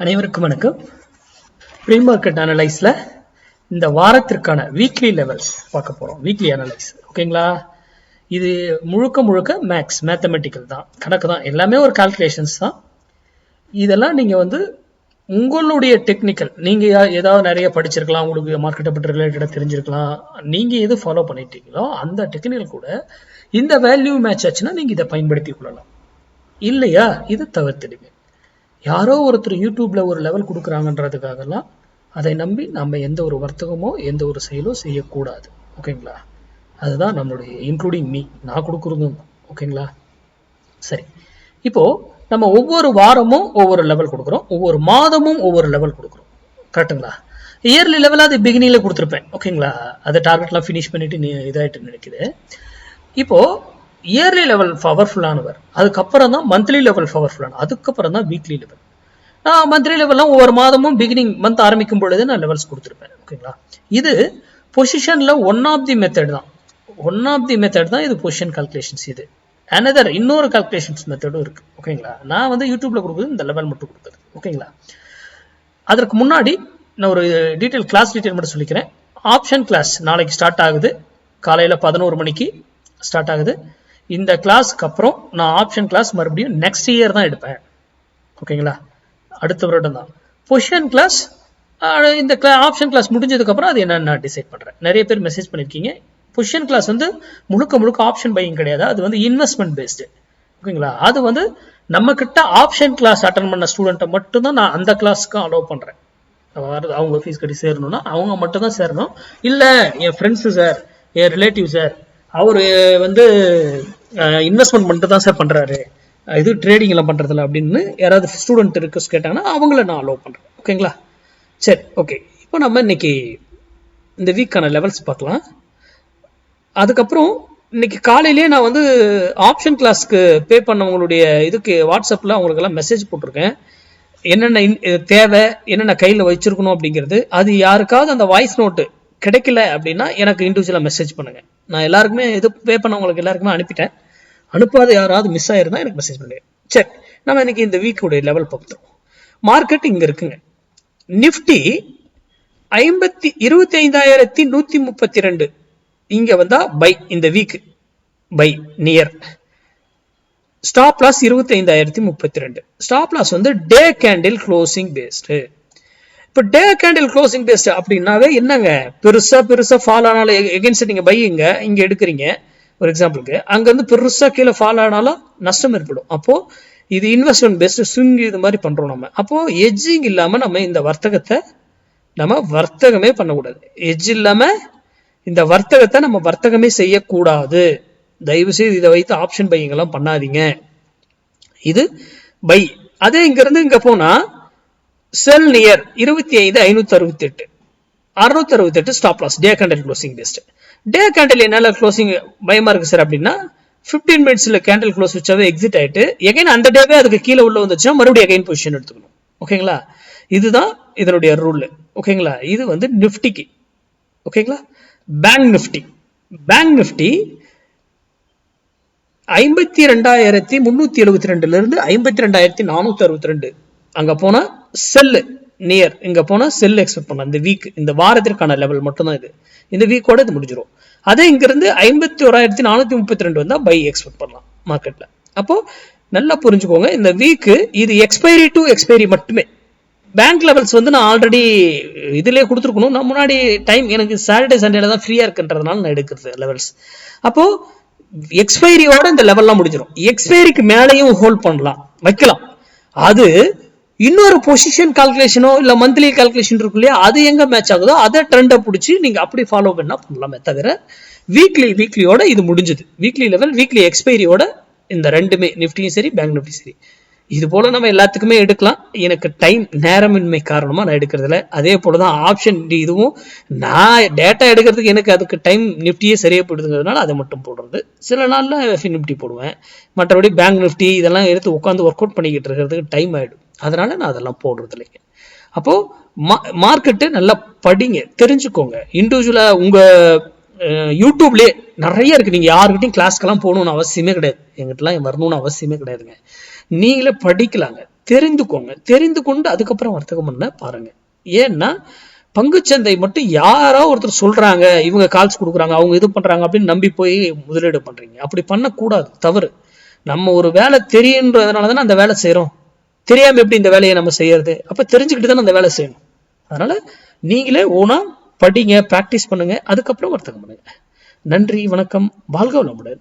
அனைவருக்கும் வணக்கம். Pre market அனலைஸ்ல இந்த வாரத்திற்கான வீக்லி லெவல்ஸ் பார்க்க போறோம். வீக்லி அனலைஸ் ஓகேங்களா. இது முழுக்க மேத்தமெட்டிக்கல் தான், கணக்கு தான், எல்லாமே ஒரு கால்குலேஷன்ஸ் தான். இதெல்லாம் நீங்க உங்களுடைய டெக்னிக்கல், நீங்க ஏதாவது நிறைய படிச்சிருக்கலாம், உங்களுக்கு மார்க்கெட்டை பற்றி ரிலேட்டடா தெரிஞ்சிருக்கலாம், நீங்க எது ஃபாலோ பண்ணிட்டீங்களோ அந்த டெக்னிக்கல் கூட இந்த வேல்யூ மேட்ச் ஆச்சுன்னா நீங்க இதை பயன்படுத்தி கொள்ளலாம். இல்லையா இதை தவிர்த்துடுங்க. யாரோ ஒருத்தர் யூடியூப்ல ஒரு லெவல் கொடுக்குறாங்கன்றதுக்காகலாம் அதை நம்பி நம்ம எந்த ஒரு வர்த்தகமோ எந்த ஒரு செயலோ செய்யக்கூடாது. ஓகேங்களா. அதுதான் நம்மளுடைய இன்க்ளூடிங் மீ, நான் கொடுக்குறதும். ஓகேங்களா. சரி, இப்போ நம்ம ஒவ்வொரு வாரமும் ஒவ்வொரு லெவல் கொடுக்குறோம், ஒவ்வொரு மாதமும் ஒவ்வொரு லெவல் கொடுக்குறோம். கரெக்டுங்களா. இயர்லி லெவல் அது பிகினிங்ல கொடுத்துருப்பேன். ஓகேங்களா. அதை டார்கெட்லாம் ஃபினிஷ் பண்ணிட்டு இதாயிட்டு நினைக்குது. இப்போ இயர்லி லெவல் பவர்ஃபுல்லானவர், அதுக்கப்புறம் தான் மந்த்லி லெவல் பவர்ஃபுல்லான, அதுக்கப்புறம் தான் வீக்லி லெவல். நான் மந்த்லி லெவல்லாம் ஒவ்வொரு மாதமும் பிகினிங் மந்த் ஆரம்பிக்கும் பொழுது நான் லெவல்ஸ் கொடுத்துருப்பேன். ஓகேங்களா. இது பொசிஷன்ல ஒன் ஆஃப் தி மெத்தட் தான் இது பொசிஷன் கால்குலேஷன்ஸ். இது அனதர் இன்னொரு கால்குலேஷன்ஸ் மெத்தடும் இருக்கு. ஓகேங்களா. நான் யூடியூப்ல கொடுக்குறது இந்த லெவல் மட்டும் கொடுக்குறது. ஓகேங்களா. அதற்கு முன்னாடி நான் ஒரு கிளாஸ் டீட்டெயில் மட்டும் சொல்லிக்கிறேன். ஆப்ஷன் கிளாஸ் நாளைக்கு ஸ்டார்ட் ஆகுது, காலையில 11 மணிக்கு ஸ்டார்ட் ஆகுது. இந்த கிளாஸ்க்கு அப்புறம் நான் ஆப்ஷன் கிளாஸ் மறுபடியும் நெக்ஸ்ட் இயர் தான் எடுப்பேன். ஓகேங்களா. அடுத்த வருடம் தான் பொசிஷன் கிளாஸ். இந்த ஆப்ஷன் கிளாஸ் முடிஞ்சதுக்கு அப்புறம் அது என்னன்னு நான் டிசைட் பண்றேன். நிறைய பேர் மெசேஜ் பண்ணிருக்கீங்க. பொசிஷன் கிளாஸ் முழுக்க ஆப்ஷன் பையிங் கிடையாது, அது இன்வெஸ்ட்மெண்ட் பேஸ்டு. ஓகேங்களா. அது நம்ம கிட்ட ஆப்ஷன் கிளாஸ் அட்டன் பண்ண ஸ்டூடெண்ட்டை மட்டும் தான் நான் அந்த கிளாஸ்க்கு அலோவ் பண்றேன். அவங்க ஃபீஸ் கட்டி சேரணும்னா அவங்க மட்டும் தான் சேரணும். இல்ல என் ஃப்ரெண்ட்ஸ் சார், என் ரிலேட்டிவ் சார், அவரு இன்வெஸ்ட்மெண்ட் மட்டும் தான் சார் பண்றாரு, இது ட்ரேடிங் எல்லாம் பண்றதில்ல அப்படின்னு யாராவது ஸ்டூடெண்ட் ரிக்வெஸ்ட் கேட்டாங்கன்னா அவங்கள நான் அலோவ் பண்றேன். ஓகேங்களா. சரி, ஓகே. இப்போ நம்ம இன்னைக்கு இந்த வீக்கான லெவல்ஸ் பார்க்கலாம். அதுக்கப்புறம் இன்னைக்கு காலையிலேயே நான் ஆப்ஷன் கிளாஸ்க்கு பே பண்ணவங்களுடைய இதுக்கு வாட்ஸ்அப்ல அவங்களுக்கு எல்லாம் மெசேஜ் போட்டிருக்கேன். என்னென்ன தேவை, என்னென்ன கையில் வச்சிருக்கணும் அப்படிங்கிறது. அது யாருக்காவது அந்த வாய்ஸ் நோட்டு கிடைக்கல அப்படின்னா எனக்கு இண்டிவிஜுவலா மெசேஜ் பண்ணுங்க. நான் எல்லாருக்குமே இது பே பண்ணவங்களுக்கு எல்லாருக்குமே அனுப்பிட்டேன். அனுப்பாத யாராவது மிஸ் ஆயிருந்தா எனக்கு மெசேஜ் பண்ணுங்க. சரி, நம்ம இன்னைக்கு இந்த வீக்குடைய லெவல் பார்த்துருவோம். மார்க்கெட் இங்க இருக்குங்க. நிப்டி 25,132 இங்க வந்தா பை. இந்த week buy near. Stop loss 25,032. Stop loss day candle closing based. இப்ப டே கேண்டில் க்ளோசிங் பேஸ்ட் அப்படின்னாவே என்னங்க, பெருசா ஃபால் ஆனாலும் எகென்ஸ்ட் நீங்க பையிங்க இங்க எடுக்கிறீங்க ஒரு எக்ஸாம்பிளுக்கு, அங்க பெருசா கீழே ஃபால் ஆனாலும் நஷ்டம் ஏற்படும். அப்போ இது இன்வெஸ்ட்மெண்ட் பேஸ்ட் ஸ்விங் இது மாதிரி பண்றோம் நம்ம. அப்போ எட்ஜிங் இல்லாம நம்ம இந்த வர்த்தகத்தை வர்த்தகமே பண்ணக்கூடாது. எட்ஜ் இல்லாம இந்த வர்த்தகத்தை நம்ம வர்த்தகமே செய்யக்கூடாது. தயவு செய்து இதை வைத்து ஆப்ஷன் பையிங் எல்லாம் பண்ணாதீங்க. இது பை. அதே இங்க இருந்து இங்க போனா sell near 25,568 668 stop loss. Day candle closing based. Day candle என்னால க்ளோசிங் பயமா இருக்கு சார் அப்படின்னா 15 மினிட்ஸ்ல கேண்டில் க்ளோஸ் வச்சாவே எக்ஸிட் ஆயிட்டு எகைன் அந்த டேவே அதுக்கு கீழே உள்ள வந்துச்சுன்னா மறுபடியும் எகைன் பொசிஷன் எடுத்துக்கணும். ஓகேங்களா. இதுதான் இதனுடைய ரூல். ஓகேங்களா. இது நிப்டிக்கு. ஓகேங்களா. பேங்க் நிப்டி 52,372 இருந்து 52,462 அங்க போனா செல்லு நியர், இங்க போனா செல் எக்ஸ்பெக்ட் பண்ணலாம். இந்த வீக், இந்த வாரத்திற்கான லெவல் மட்டும் தான் இது. இந்த வீக்கோட இது முடிஞ்சிடும். அதே இங்க இருந்து 51,432 வந்தா பை எக்ஸ்பெக்ட் பண்ணலாம் மார்க்கெட்ல. அப்போ நல்லா புரிஞ்சுக்கோங்க, இந்த வீக் இது எக்ஸ்பைரி டு எக்ஸ்பைரி மட்டுமே. பேங்க் லெவல்ஸ் நான் ஆல்ரெடி இதுலயே கொடுத்துருக்கணும். நான் முன்னாடி டைம் எனக்கு சாட்டர்டே சண்டேல தான் ஃப்ரீயா இருக்குன்றதுனால நான் எடுக்கிறது லெவல்ஸ். அப்போ எக்ஸ்பைரியோட இந்த லெவல்லாம் முடிஞ்சிடும். எக்ஸ்பைரிக்கு மேலேயும் ஹோல்ட் பண்ணலாம், வைக்கலாம். அது இன்னொரு பொசிஷன் கால்குலேஷனோ இல்ல மந்த்லி கால்குலேஷன் இருக்கு இல்லையா, அது எங்க மேட்ச் ஆகுதோ அதை ட்ரெண்டை பிடிச்சி நீங்க அப்படி ஃபாலோ பண்ணா பண்ணலாமே தவிர வீக்லியோட இது முடிஞ்சது. வீக்லி லெவல், வீக்லி எக்ஸ்பைரியோட இந்த ரெண்டுமே நிப்டியும் சரி பேங்க் நிப்டி சரி இது போல நம்ம எல்லாத்துக்குமே எடுக்கலாம். எனக்கு டைம் நேரமின்மை காரணமா நான் எடுக்கிறதுல. அதே போலதான் ஆப்ஷன் இதுவும் நான் டேட்டா எடுக்கிறதுக்கு எனக்கு அதுக்கு டைம் நிப்டியே சரியா போயிடுதுங்கிறதுனால அதை மட்டும் போடுறது. சில நாள்ல நிப்டி போடுவேன், மற்றபடி பேங்க் நிப்டி இதெல்லாம் எடுத்து உட்காந்து ஒர்க் அவுட் பண்ணிக்கிட்டு இருக்கிறதுக்கு டைம் ஆயிடும். அதனால நான் அதெல்லாம் போடுறது இல்லைங்க. அப்போ மார்க்கெட்டு நல்லா படிங்க, தெரிஞ்சுக்கோங்க. இண்டிவிஜுவலா உங்க யூடியூப்லயே நிறைய இருக்கு. நீங்க யாருக்கிட்டையும் கிளாஸ்க்கெல்லாம் போகணும்னு அவசியமே கிடையாது, எங்கிட்டலாம் வரணும்னு அவசியமே கிடையாதுங்க. நீங்களே படிக்கலாங்க. தெரிந்துக்கோங்க. தெரிந்து கொண்டு அதுக்கப்புறம் வர்த்தகம் பண்ண பாருங்க. ஏன்னா பங்குச்சந்தை மட்டும் யாரோ ஒருத்தர் சொல்றாங்க, இவங்க கால்ஸ் கொடுக்குறாங்க, அவங்க இது பண்றாங்க அப்படின்னு நம்பி போய் முதலீடு பண்றீங்க. அப்படி பண்ணக்கூடாது, தவறு. நம்ம ஒரு வேலை தெரியுன்றதுனால தானே அந்த வேலை செய்யறோம். தெரியாம எப்படி இந்த வேலையை நம்ம செய்யறது? அப்ப தெரிஞ்சுக்கிட்டு தானே அந்த வேலை செய்யணும். அதனால நீங்களே ஓனா படிங்க, பிராக்டிஸ் பண்ணுங்க, அதுக்கப்புறம் வர்த்தகம் பண்ணுங்க. நன்றி, வணக்கம், வாழ்க வளமுடன்.